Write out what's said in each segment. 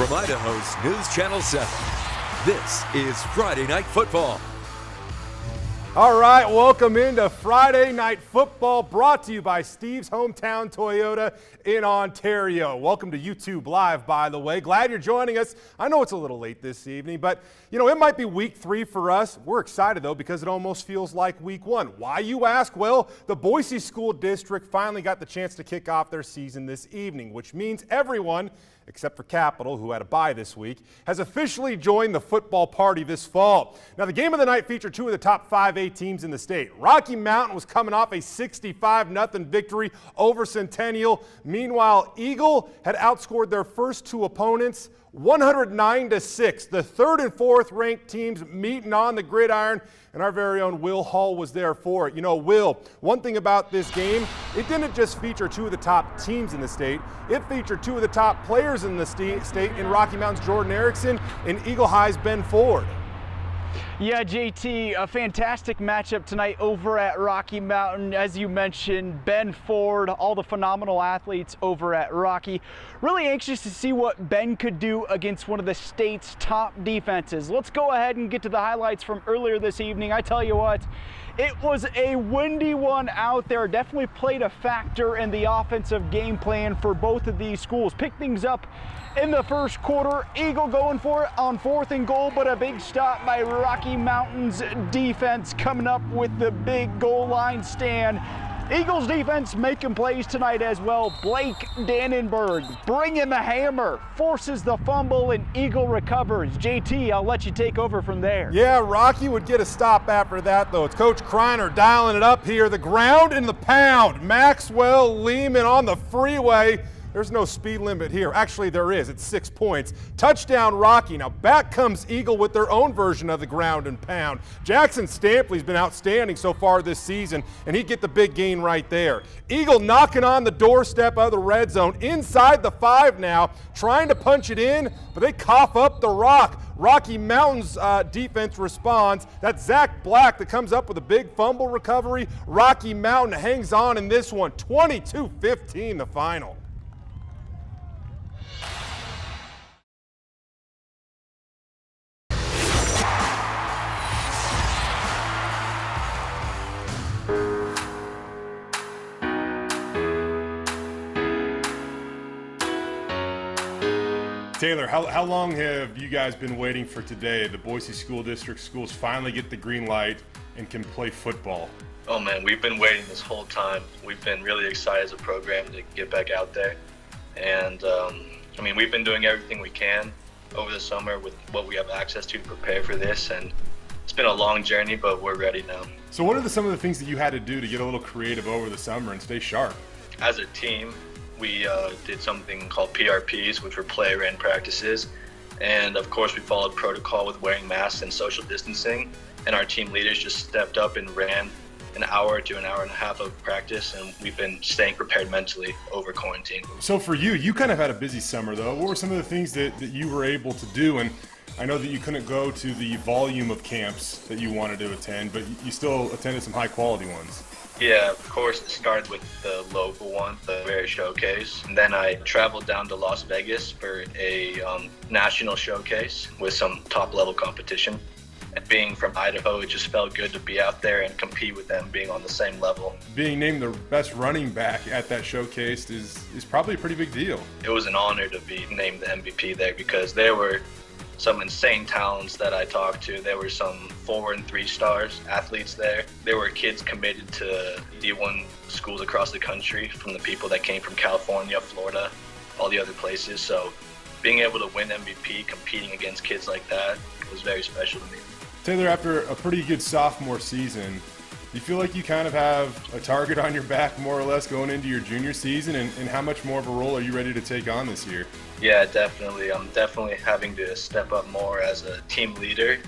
From Idaho's News Channel 7, this is Friday Night Football. All right, welcome into Friday Night Football, brought to you by Steve's Hometown Toyota in Ontario. Welcome to YouTube Live, by the way. Glad you're joining us. I know it's a little late this evening, but, it might be week 3 for us. We're excited, though, because it almost feels like week 1. Why, you ask? Well, the Boise School District finally got the chance to kick off their season this evening, which means everyone, except for Capital, who had a bye this week, has officially joined the football party this fall. Now, the game of the night featured 2 of the top 5A teams in the state. Rocky Mountain was coming off a 65-0 victory over Centennial. Meanwhile, Eagle had outscored their first 2 opponents 109-6. The 3rd and 4th ranked teams meeting on the gridiron, and our very own Will Hall was there for it. Will, one thing about this game, it didn't just feature 2 of the top teams in the state. It featured 2 of the top players in the state in Rocky Mountain's Jordan Erickson and Eagle High's Ben Ford. Yeah, JT, a fantastic matchup tonight over at Rocky Mountain. As you mentioned, Ben Ford, all the phenomenal athletes over at Rocky. Really anxious to see what Ben could do against one of the state's top defenses. Let's go ahead and get to the highlights from earlier this evening. I tell you what, it was a windy one out there. Definitely played a factor in the offensive game plan for both of these schools. Pick things up in the first quarter. Eagle going for it on 4th and goal, but a big stop by Rocky Mountain's defense coming up with the big goal line stand. Eagles defense making plays tonight as well. Blake Dannenberg bringing the hammer, forces the fumble, and Eagle recovers. JT, I'll let you take over from there. Yeah, Rocky would get a stop after that, though. It's Coach Kreiner dialing it up here. The ground and the pound. Maxwell Lehman on the freeway. There's no speed limit here. Actually, there is. It's 6 points. Touchdown, Rocky. Now, back comes Eagle with their own version of the ground and pound. Jackson Stampley's been outstanding so far this season, and he'd get the big gain right there. Eagle knocking on the doorstep of the red zone, inside the 5 now, trying to punch it in, but they cough up the rock. Rocky Mountain's defense responds. That's Zach Black that comes up with a big fumble recovery. Rocky Mountain hangs on in this one, 22-15 the final. Taylor, how long have you guys been waiting for today? The Boise School District schools finally get the green light and can play football. Oh man, we've been waiting this whole time. We've been really excited as a program to get back out there. And we've been doing everything we can over the summer with what we have access to prepare for this. And it's been a long journey, but we're ready now. So what are some of the things that you had to do to get a little creative over the summer and stay sharp? As a team, we did something called PRPs, which were play-ran practices. And of course, we followed protocol with wearing masks and social distancing. And our team leaders just stepped up and ran an hour to an hour and a half of practice. And we've been staying prepared mentally over quarantine. So for you kind of had a busy summer, though. What were some of the things that you were able to do? And I know that you couldn't go to the volume of camps that you wanted to attend, but you still attended some high-quality ones. Yeah, of course, it started with the local one, the Very Showcase. And then I traveled down to Las Vegas for a national showcase with some top-level competition. And being from Idaho, it just felt good to be out there and compete with them, being on the same level. Being named the best running back at that showcase is probably a pretty big deal. It was an honor to be named the MVP there because there were some insane talents that I talked to. There were some 4 and 3 stars athletes there. There were kids committed to D1 schools across the country from the people that came from California, Florida, all the other places. So being able to win MVP competing against kids like that was very special to me. Taylor, after a pretty good sophomore season, do you feel like you kind of have a target on your back more or less going into your junior season, and how much more of a role are you ready to take on this year? Yeah, definitely. I'm definitely having to step up more as a team leader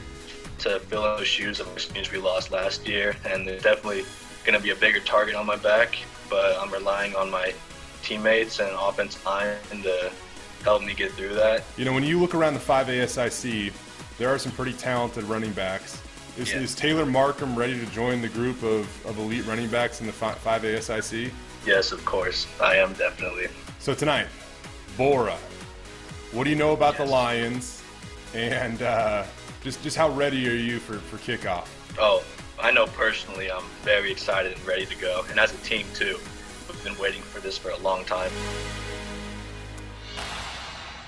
to fill in those shoes of the students we lost last year, and there's definitely going to be a bigger target on my back, but I'm relying on my teammates and offensive line to help me get through that. When you look around the 5A SIC, there are some pretty talented running backs. Is Taylor Markham ready to join the group of elite running backs in the 5A SIC? Yes, of course. I am definitely. So tonight, Bora, What do you know about the Lions? And just how ready are you for kickoff? Oh, I know personally I'm very excited and ready to go. And as a team too, we've been waiting for this for a long time.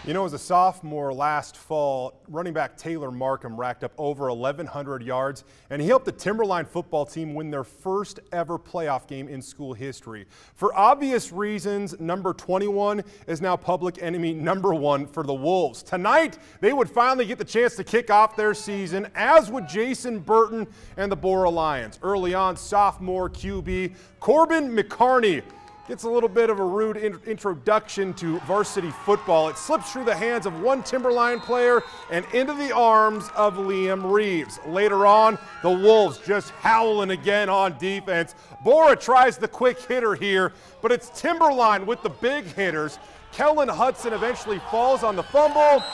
You know, as a sophomore last fall, running back Taylor Markham racked up over 1,100 yards, and he helped the Timberline football team win their first ever playoff game in school history. For obvious reasons, number 21 is now public enemy number 1 for the Wolves. Tonight, they would finally get the chance to kick off their season, as would Jason Burton and the Bora Lions. Early on, sophomore QB Corbin McCarney gets a little bit of a rude introduction to varsity football. It slips through the hands of one Timberline player and into the arms of Liam Reeves. Later on, the Wolves just howling again on defense. Bora tries the quick hitter here, but it's Timberline with the big hitters. Kellen Hudson eventually falls on the fumble,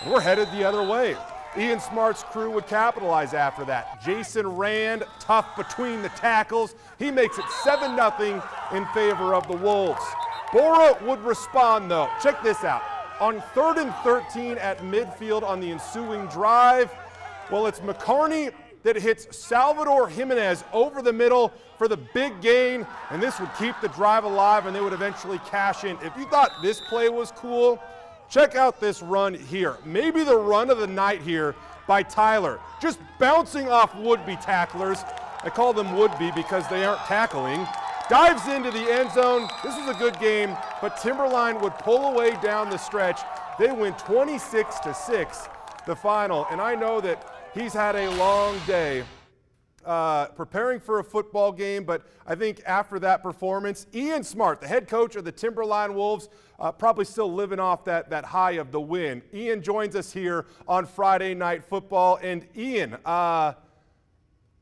and we're headed the other way. Ian Smart's crew would capitalize after that. Jason Rand, tough between the tackles. He makes it 7-0 in favor of the Wolves. Bora would respond though. Check this out. On 3rd and 13 at midfield on the ensuing drive, well, it's McCarney that hits Salvador Jimenez over the middle for the big gain, and this would keep the drive alive and they would eventually cash in. If you thought this play was cool, check out this run here. Maybe the run of the night here by Tyler. Just bouncing off would-be tacklers. I call them would-be because they aren't tackling. Dives into the end zone. This is a good game, but Timberline would pull away down the stretch. They win 26-6, the final. And I know that he's had a long day preparing for a football game, but I think after that performance, Ian Smart, the head coach of the Timberline Wolves, probably still living off that high of the win. Ian joins us here on Friday Night Football, and Ian,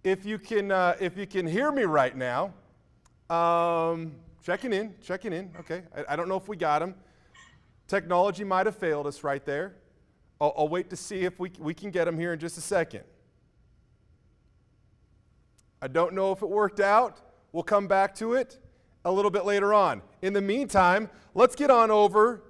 if you can hear me right now, checking in. Okay, I don't know if we got him. Technology might have failed us right there. I'll wait to see if we can get him here in just a second. I don't know if it worked out. We'll come back to it a little bit later on. In the meantime, let's get on over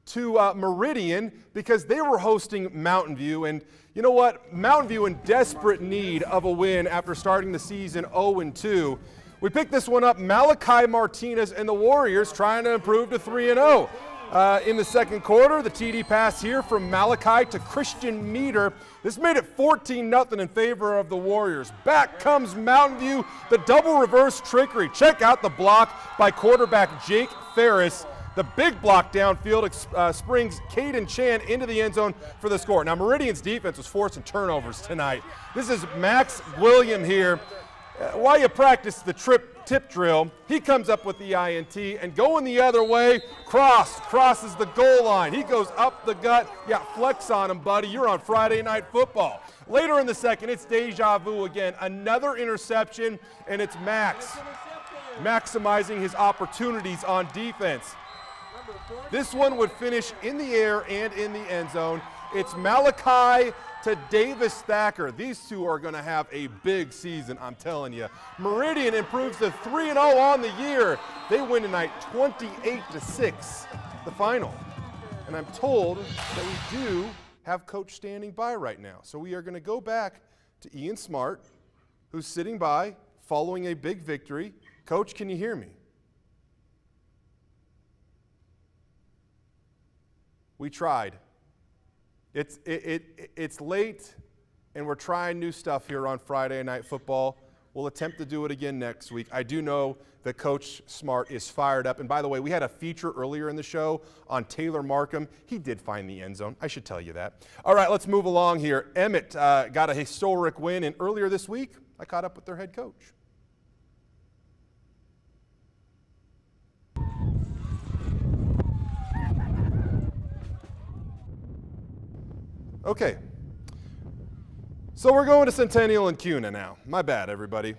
to Meridian because they were hosting Mountain View. And you know what? Mountain View in desperate need of a win after starting the season 0-2. We picked this one up. Malachi Martinez and the Warriors trying to improve to 3-0. In the second quarter, the TD pass here from Malachi to Christian Meter. This made it 14-0 in favor of the Warriors. Back comes Mountain View, the double reverse trickery. Check out the block by quarterback Jake Ferris. The big block downfield springs Caden Chan into the end zone for the score. Now, Meridian's defense was forcing turnovers tonight. This is Max William here. While you practice the tip drill, he comes up with the INT, and going the other way, crosses the goal line. He goes up the gut. Yeah, flex on him, buddy. You're on Friday Night Football. Later in the second, it's deja vu again. Another interception, and it's Max maximizing his opportunities on defense. This one would finish in the air and in the end zone. It's Malachi to Davis Thacker. These two are going to have a big season, I'm telling you. Meridian improves to 3-0 on the year. They win tonight 28-6, the final. And I'm told that we do have Coach standing by right now. So we are going to go back to Ian Smart, who's sitting by following a big victory. Coach, can you hear me? We tried. It's late, and we're trying new stuff here on Friday Night Football. We'll attempt to do it again next week. I do know that Coach Smart is fired up. And by the way, we had a feature earlier in the show on Taylor Markham. He did find the end zone. I should tell you that. All right, let's move along here. Emmett got a historic win, and earlier this week, I caught up with their head coach. Okay, so we're going to Centennial and Cuna now. My bad, everybody.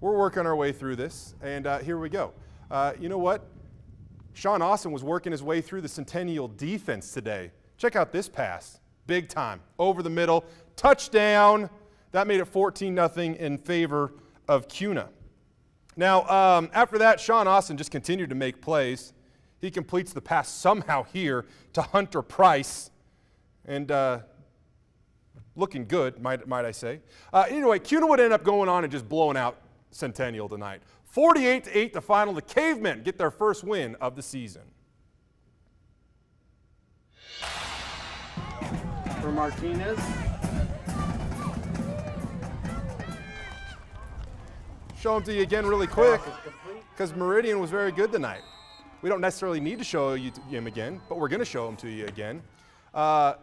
We're working our way through this, and here we go. You know what? Sean Austin was working his way through the Centennial defense today. Check out this pass. Big time. Over the middle. Touchdown. That made it 14-0 in favor of Cuna. Now, after that, Sean Austin just continued to make plays. He completes the pass somehow here to Hunter Price. And looking good, might I say. Anyway, CUNA would end up going on and just blowing out Centennial tonight. 48-8 the final. The Cavemen get their first win of the season. For Martinez. Show them to you again really quick because Meridian was very good tonight. We don't necessarily need to show him again, but we're going to show him to you again.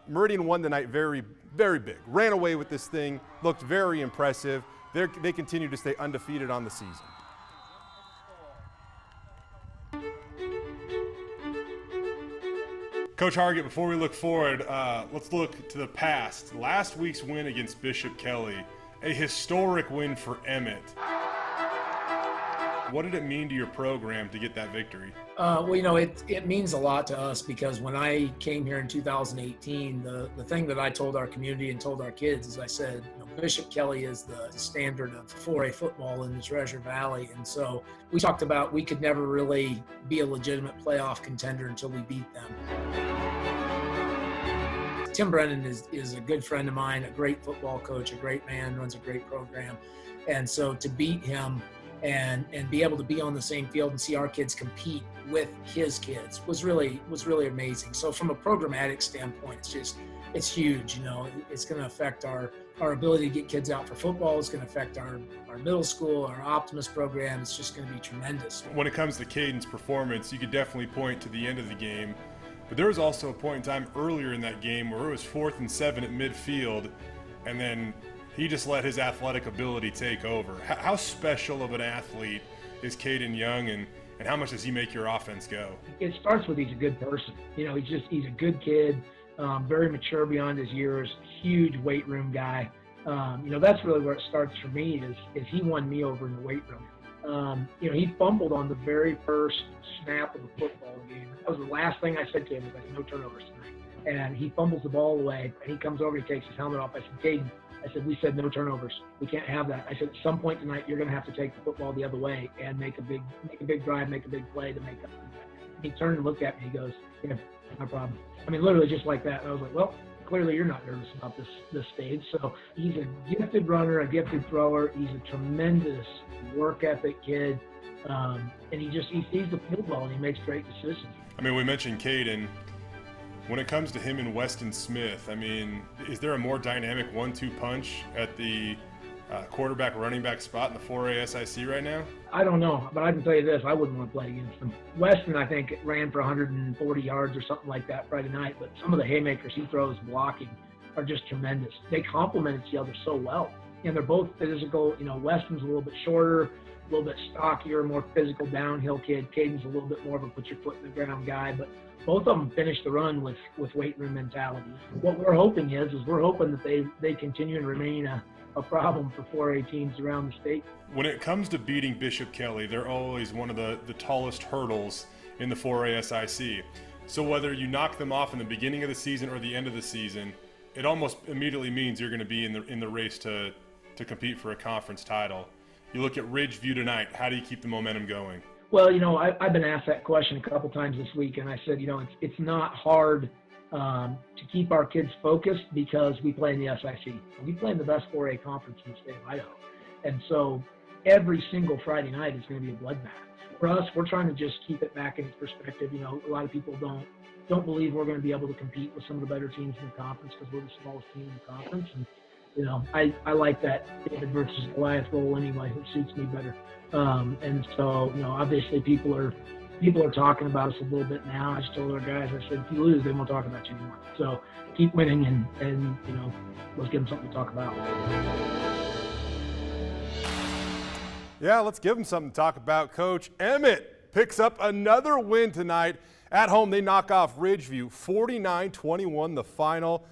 Meridian won tonight very, very big. Ran away with this thing, looked very impressive. They continue to stay undefeated on the season. Coach Hargett, before we look forward, let's look to the past. Last week's win against Bishop Kelly, a historic win for Emmett. What did it mean to your program to get that victory? Well, you know, it means a lot to us because when I came here in 2018, the thing that I told our community and told our kids is I said, you know, Bishop Kelly is the standard of 4A football in the Treasure Valley. And so we talked about we could never really be a legitimate playoff contender until we beat them. Tim Brennan is a good friend of mine, a great football coach, a great man, runs a great program. And so to beat him and be able to be on the same field and see our kids compete with his kids was really amazing. So from a programmatic standpoint, it's huge. You know, it's going to affect our ability to get kids out for football. It's going to affect our middle school, our Optimist program. It's just going to be tremendous. When it comes to Caden's performance, you could definitely point to the end of the game. But there was also a point in time earlier in that game where it was 4th and 7 at midfield, and then he just let his athletic ability take over. How special of an athlete is Caden Young, and how much does he make your offense go? It starts with he's a good person. You know, he's a good kid, very mature beyond his years, huge weight room guy. You know, that's really where it starts for me is he won me over in the weight room. You know, he fumbled on the very first snap of the football game. That was the last thing I said to him, was like, no turnovers tonight. And he fumbles the ball away, and he comes over, he takes his helmet off. I said, Caden, we said no turnovers. We can't have that. I said, at some point tonight, you're going to have to take the football the other way and make a big drive, make a big play to make up. He turned and looked at me. He goes, yeah, no problem. I mean, literally just like that. And I was like, well, clearly you're not nervous about this stage. So he's a gifted runner, a gifted thrower. He's a tremendous work ethic kid. And he sees the field well and he makes great decisions. I mean, we mentioned Caden. When it comes to him and Weston Smith, I mean, is there a more dynamic 1-2 punch at the quarterback running back spot in the 4A SIC right now? I don't know, but I can tell you this, I wouldn't want to play against him. Weston, I think, ran for 140 yards or something like that Friday night, but some of the haymakers he throws blocking are just tremendous. They complement each other so well, and they're both physical. You know, Weston's a little bit shorter, a little bit stockier, more physical downhill kid. Caden's a little bit more of a put your foot in the ground guy, but both of them finish the run with weight room mentality. What we're hoping is we're hoping that they continue and remain a problem for 4A teams around the state. When it comes to beating Bishop Kelly, they're always one of the tallest hurdles in the 4A SIC. So whether you knock them off in the beginning of the season or the end of the season, it almost immediately means you're going to be in the race to compete for a conference title. You look at Ridgeview tonight. How do you keep the momentum going? Well, you know, I've been asked that question a couple times this week, and I said, you know, it's not hard to keep our kids focused because we play in the SIC. We play in the best 4A conference in the state of Idaho. And so every single Friday night is going to be a bloodbath. For us, we're trying to just keep it back in its perspective. You know, a lot of people don't believe we're going to be able to compete with some of the better teams in the conference because we're the smallest team in the conference. And, you know, I like that David versus Goliath role anyway. It suits me better. And so, you know, obviously people are talking about us a little bit now. I just told our guys, I said, if you lose, they won't talk about you anymore. So keep winning and you know, let's give them something to talk about. Yeah, let's give them something to talk about, Coach. Emmett picks up another win tonight. At home, they knock off Ridgeview, 49-21 the final.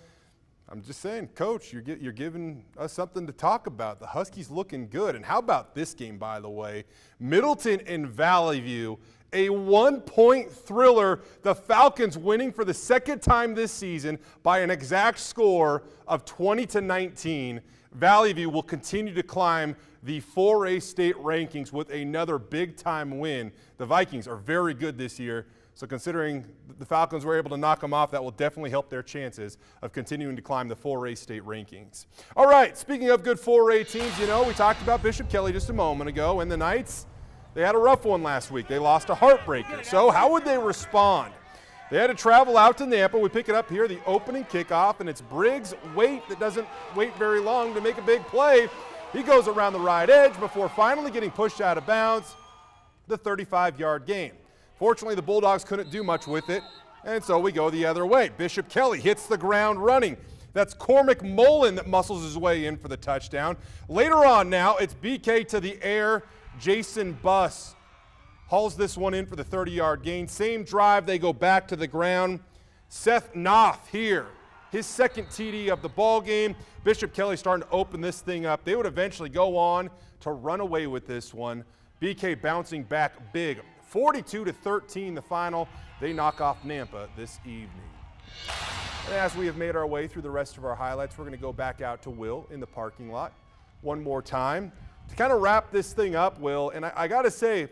I'm just saying, Coach, you're giving us something to talk about. The Huskies looking good. And how about this game, by the way? Middleton and Valley View, a 1-point thriller. The Falcons winning for the second time this season by an exact score of 20-19. Valley View will continue to climb the 4A state rankings with another big-time win. The Vikings are very good this year. So considering the Falcons were able to knock them off, that will definitely help their chances of continuing to climb the 4A state rankings. All right, speaking of good 4A teams, we talked about Bishop Kelly just a moment ago, and the Knights, they had a rough one last week. They lost a heartbreaker. So how would they respond? They had to travel out to Nampa. We pick it up here, the opening kickoff, and it's Briggs' Waite that doesn't wait very long to make a big play. He goes around the right edge before finally getting pushed out of bounds, the 35-yard gain. Fortunately, the Bulldogs couldn't do much with it, and so we go the other way. Bishop Kelly hits the ground running. That's Cormac Mullen that muscles his way in for the touchdown. Later on now, it's BK to the air. Jason Buss hauls this one in for the 30-yard gain. Same drive, they go back to the ground. Seth Knopf here, his second TD of the ball game. Bishop Kelly starting to open this thing up. They would eventually go on to run away with this one. BK bouncing back big. 42-13 the final. They knock off Nampa this evening. And as we have made our way through the rest of our highlights, we're going to go back out to Will in the parking lot one more time. To kind of wrap this thing up, Will, and I got to say,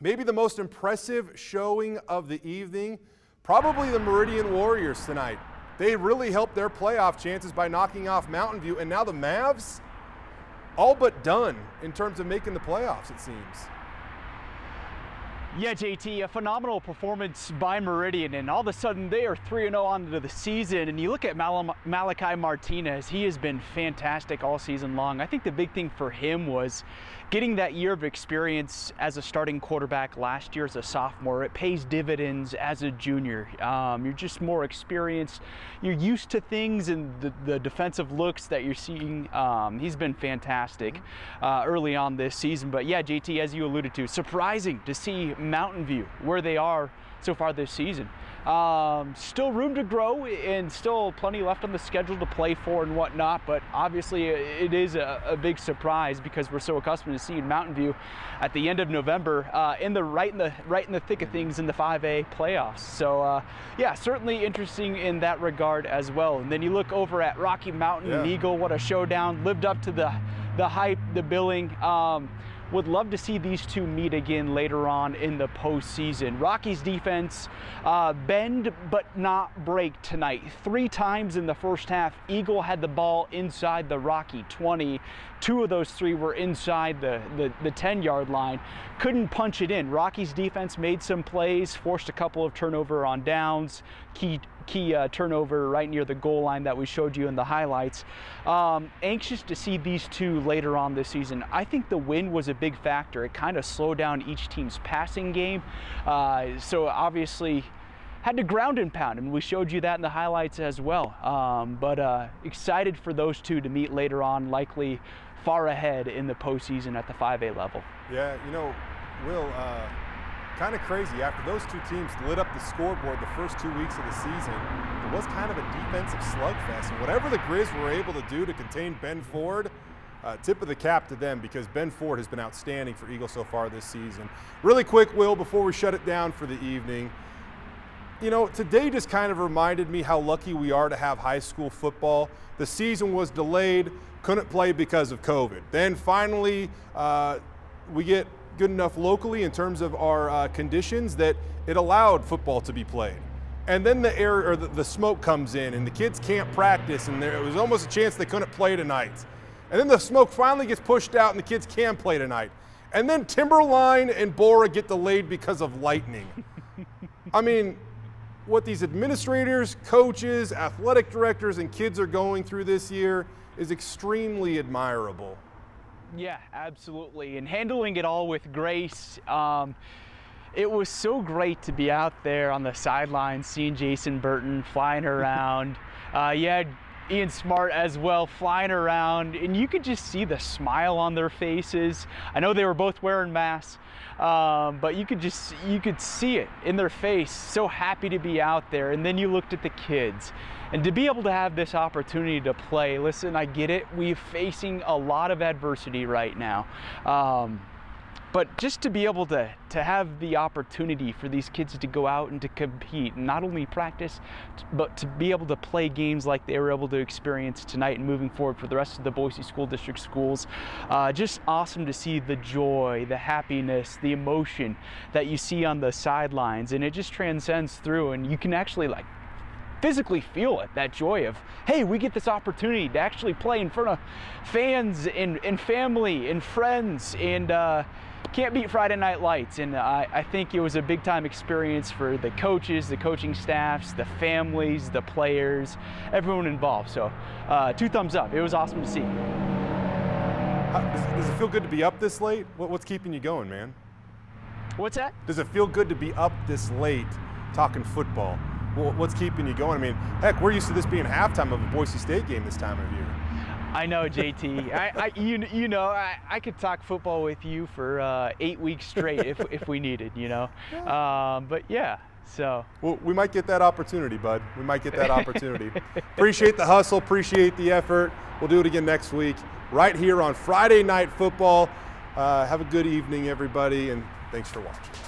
maybe the most impressive showing of the evening, probably the Meridian Warriors tonight. They really helped their playoff chances by knocking off Mountain View, and now the Mavs, all but done in terms of making the playoffs, it seems. Yeah, JT, a phenomenal performance by Meridian, and all of a sudden they are 3-0 on to the season. And you look at Malachi Martinez, he has been fantastic all season long. I think the big thing for him was getting that year of experience as a starting quarterback last year as a sophomore. It pays dividends as a junior. You're just more experienced. You're used to things and the defensive looks that you're seeing. He's been fantastic early on this season. But yeah, JT, as you alluded to, surprising to see Mountain View where they are so far this season. Still room to grow and still plenty left on the schedule to play for and whatnot, but obviously it is a big surprise because we're so accustomed to seeing Mountain View at the end of November right in the thick of things in the 5A playoffs. So yeah, certainly interesting in that regard as well. And then you look over at Rocky Mountain and Eagle, what a showdown, lived up to the hype, the billing. Would love to see these two meet again later on in the postseason. Rocky's defense bend but not break tonight. 3 times in the first half, Eagle had the ball inside the Rocky 20. 2 of those 3 were inside the 10-yard line. Couldn't punch it in. Rocky's defense made some plays, forced a couple of turnover on downs, key turnover right near the goal line that we showed you in the highlights. Anxious to see these two later on this season. I think the win was a big factor. It kind of slowed down each team's passing game. So obviously had to ground and pound, and we showed you that in the highlights as well. But excited for those two to meet later on, likely far ahead in the postseason at the 5A level. Yeah, Will, kind of crazy. After those two teams lit up the scoreboard the first 2 weeks of the season, it was kind of a defensive slugfest. And whatever the Grizz were able to do to contain Ben Ford, tip of the cap to them, because Ben Ford has been outstanding for Eagle so far this season. Really quick, Will, before we shut it down for the evening, today just kind of reminded me how lucky we are to have high school football. The season was delayed, couldn't play because of COVID. Then finally, we get good enough locally in terms of our conditions that it allowed football to be played. And then the air or the smoke comes in and the kids can't practice, and there was almost a chance they couldn't play tonight. And then the smoke finally gets pushed out and the kids can play tonight. And then Timberline and Bora get delayed because of lightning. I mean, what these administrators, coaches, athletic directors, and kids are going through this year is extremely admirable. Yeah, absolutely. And handling it all with grace. It was so great to be out there on the sidelines, seeing Jason Burton flying around. Ian Smart as well flying around, and you could just see the smile on their faces. I know they were both wearing masks, but you could see it in their face, so happy to be out there. And then you looked at the kids, and to be able to have this opportunity to play, listen, I get it, we're facing a lot of adversity right now. But just to be able to have the opportunity for these kids to go out and to compete, and not only practice, but to be able to play games like they were able to experience tonight and moving forward for the rest of the Boise School District schools. Just awesome to see the joy, the happiness, the emotion that you see on the sidelines, and it just transcends through, and you can actually like physically feel it, that joy of, hey, we get this opportunity to actually play in front of fans and family and friends, and can't beat Friday Night Lights. And I think it was a big time experience for the coaches, the coaching staffs, the families, the players, everyone involved. So 2 thumbs up. It was awesome to see. Does it feel good to be up this late? What's keeping you going, man? What's that? Does it feel good to be up this late talking football? What's keeping you going? I mean, heck, we're used to this being halftime of a Boise State game this time of year. I know, JT. I could talk football with you for 8 weeks straight if we needed, you know. But yeah, so. Well, we might get that opportunity, bud. We might get that opportunity. Appreciate the hustle. Appreciate the effort. We'll do it again next week, right here on Friday Night Football. Have a good evening, everybody, and thanks for watching.